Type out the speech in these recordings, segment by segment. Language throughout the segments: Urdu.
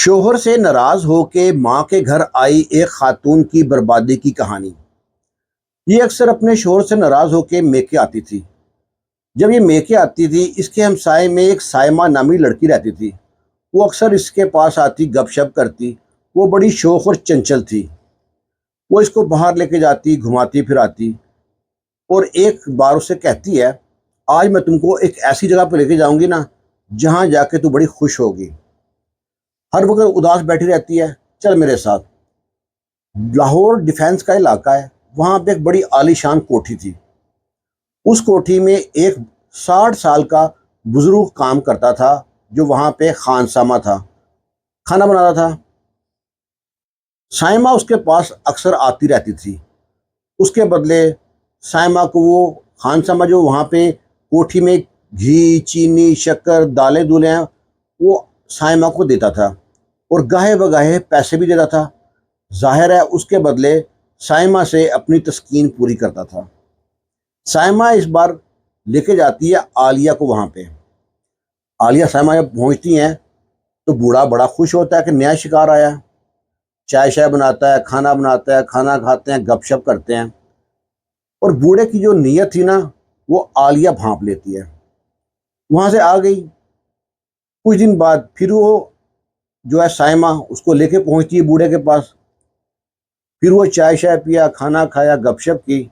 شوہر سے ناراض ہو کے ماں کے گھر آئی ایک خاتون کی بربادی کی کہانی۔ یہ اکثر اپنے شوہر سے ناراض ہو کے میکے آتی تھی۔ جب یہ میکے آتی تھی، اس کے ہمسائے میں ایک سائمہ نامی لڑکی رہتی تھی۔ وہ اکثر اس کے پاس آتی، گپ شپ کرتی۔ وہ بڑی شوخ اور چنچل تھی۔ وہ اس کو باہر لے کے جاتی، گھماتی پھراتی، اور ایک بار اسے کہتی ہے، آج میں تم کو ایک ایسی جگہ پہ لے کے جاؤں گی نا، جہاں جا کے تو بڑی خوش ہوگی۔ ہر وقت اداس بیٹھی رہتی ہے، چل میرے ساتھ۔ لاہور ڈیفینس کا علاقہ ہے، وہاں پہ ایک بڑی عالی شان کوٹھی تھی۔ اس کوٹھی میں ایک 60 سال کا بزرگ کام کرتا تھا، جو وہاں پہ خانسامہ تھا، کھانا بناتا تھا۔ سائمہ اس کے پاس اکثر آتی رہتی تھی۔ اس کے بدلے سائمہ کو وہ خانسامہ جو وہاں پہ کوٹھی میں گھی، چینی، شکر، دالیں دولیں ہیں، وہ سائمہ کو دیتا تھا، اور گاہے بگاہے پیسے بھی دیتا تھا۔ ظاہر ہے اس کے بدلے سائمہ سے اپنی تسکین پوری کرتا تھا۔ سائمہ اس بار لے کے جاتی ہے عالیہ کو وہاں پہ۔ عالیہ سائمہ جب پہنچتی ہیں تو بوڑھا بڑا خوش ہوتا ہے کہ نیا شکار آیا۔ چائے شائے بناتا ہے، کھانا بناتا ہے، کھانا کھاتے ہیں، گپ شپ کرتے ہیں۔ اور بوڑھے کی جو نیت تھی نا، وہ عالیہ بھانپ لیتی ہے۔ وہاں سے آ گئی۔ کچھ دن بعد پھر وہ جو ہے سائمہ اس کو لے کے پہنچتی ہے بوڑھے کے پاس۔ پھر وہ چائے شائے پیا، کھانا کھایا، گپ شپ کی۔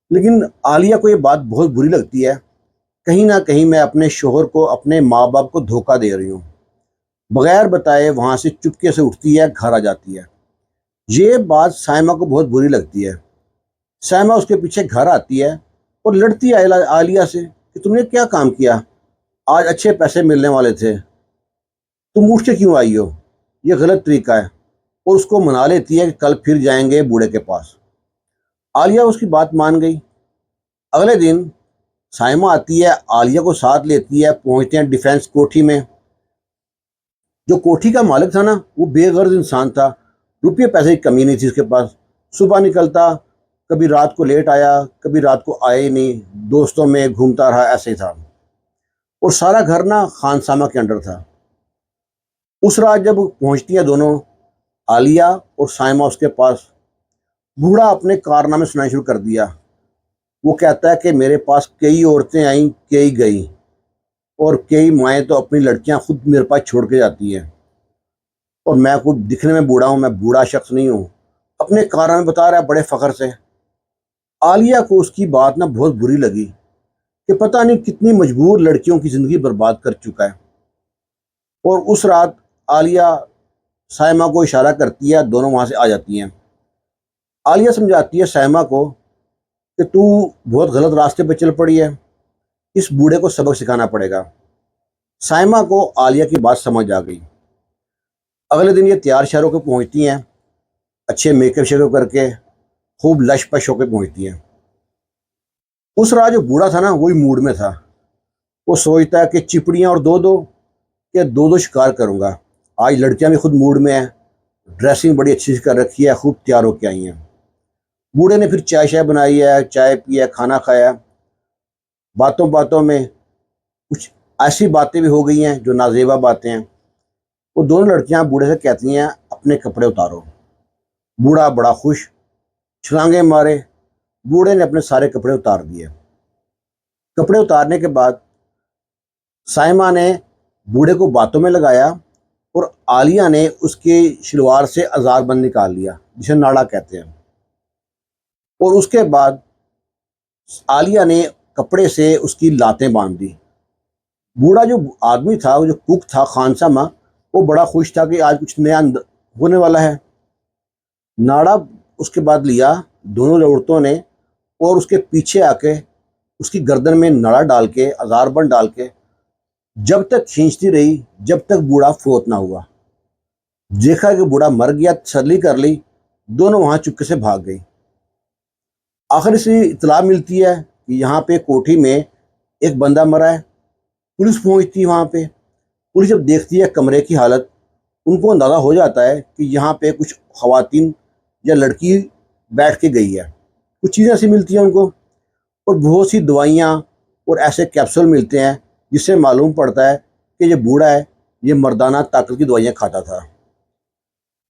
لیکن عالیہ کو یہ بات بہت بری لگتی ہے، کہیں نہ کہیں میں اپنے شوہر کو، اپنے ماں باپ کو دھوکہ دے رہی ہوں۔ بغیر بتائے وہاں سے چپکے سے اٹھتی ہے، گھر آ جاتی ہے۔ یہ بات سائمہ کو بہت بری لگتی ہے۔ سائمہ اس کے پیچھے گھر آتی ہے اور لڑتی ہے عالیہ سے کہ تم نے کیا کام کیا؟ آج اچھے پیسے ملنے والے تھے، تم اٹھ کے کیوں آئی ہو؟ یہ غلط طریقہ ہے۔ اور اس کو منا لیتی ہے کہ کل پھر جائیں گے بوڑھے کے پاس۔ عالیہ اس کی بات مان گئی۔ اگلے دن سائمہ آتی ہے، عالیہ کو ساتھ لیتی ہے، پہنچتے ہیں ڈیفینس کوٹھی میں۔ جو کوٹھی کا مالک تھا نا، وہ بے غرض انسان تھا، روپیے پیسے کی کمی نہیں تھی اس کے پاس۔ صبح نکلتا، کبھی رات کو لیٹ آیا، کبھی رات کو آئے ہی نہیں، دوستوں میں گھومتا رہا، ایسے ہی تھا۔ اور سارا گھر نا خانسامہ کے انڈر تھا۔ اس رات جب پہنچتی ہیں دونوں، عالیہ اور سائمہ اس کے پاس، بوڑھا اپنے کارنامے سنانے شروع کر دیا۔ وہ کہتا ہے کہ میرے پاس کئی عورتیں آئیں، کئی گئیں، اور کئی مائیں تو اپنی لڑکیاں خود میرے پاس چھوڑ کے جاتی ہیں، اور میں کوئی دکھنے میں بوڑھا ہوں، میں بوڑھا شخص نہیں ہوں۔ اپنے کارنامے بتا رہا ہے بڑے فخر سے۔ عالیہ کو اس کی بات نہ بہت بری لگی کہ پتہ نہیں کتنی مجبور لڑکیوں کی زندگی برباد کر چکا ہے۔ اور اس رات عالیہ سائمہ کو اشارہ کرتی ہے، دونوں وہاں سے آ جاتی ہیں۔ عالیہ سمجھاتی ہے سائمہ کو کہ تو بہت غلط راستے پہ چل پڑی ہے، اس بوڑھے کو سبق سکھانا پڑے گا۔ سائمہ کو عالیہ کی بات سمجھ آ گئی۔ اگلے دن یہ تیار شہر ہو کے پہنچتی ہیں، اچھے میک اپ شیک کر کے، خوب لش پش ہو کے پہنچتی ہیں۔ اس رات جو بوڑھا تھا نا، وہی موڈ میں تھا۔ وہ سوچتا ہے کہ چپڑیاں اور دو شکار کروں گا۔ آج لڑکیاں بھی خود موڈ میں ہیں، ڈریسنگ بڑی اچھی سے کر رکھی ہے، خوب تیار ہو کے آئی ہیں۔ بوڑھے نے پھر چائے شائے بنائی ہے، چائے پیا، کھانا کھایا۔ باتوں باتوں میں کچھ ایسی باتیں بھی ہو گئی ہیں جو نازیبا باتیں ہیں۔ وہ دونوں لڑکیاں بوڑھے سے کہتی ہیں اپنے کپڑے اتارو۔ بوڑھا بڑا خوش، چھلانگیں مارے۔ بوڑھے نے اپنے سارے کپڑے اتار دیے۔ کپڑے اتارنے کے بعد سائمہ نے بوڑھے کو باتوں میں لگایا، اور عالیہ نے اس کے شلوار سے ازار بند نکال لیا، جسے ناڑا کہتے ہیں۔ اور اس کے بعد عالیہ نے کپڑے سے اس کی لاتیں باندھ دی۔ بوڑھا جو آدمی تھا، وہ جو کک تھا خانسامہ، وہ بڑا خوش تھا کہ آج کچھ نیا ہونے والا ہے۔ ناڑا اس کے بعد لیا دونوں عورتوں نے، اور اس کے پیچھے آ کے اس کی گردن میں ناڑا ڈال کے، ازار بند ڈال کے جب تک کھینچتی رہی جب تک بوڑھا فوت نہ ہوا۔ دیکھا کہ بوڑھا مر گیا، تسلی کر لی، دونوں وہاں چپکے سے بھاگ گئی۔ آخر سے اطلاع ملتی ہے کہ یہاں پہ کوٹھی میں ایک بندہ مرا ہے۔ پولیس پہنچتی ہے وہاں پہ۔ پولیس جب دیکھتی ہے کمرے کی حالت، ان کو اندازہ ہو جاتا ہے کہ یہاں پہ کچھ خواتین یا لڑکی بیٹھ کے گئی ہے۔ کچھ چیزیں ایسی ملتی ہیں ان کو، اور بہت سی دوائیاں اور ایسے کیپسول ملتے ہیں، جس سے معلوم پڑتا ہے کہ یہ بوڑھا ہے، یہ مردانہ طاقت کی دوائیاں کھاتا تھا۔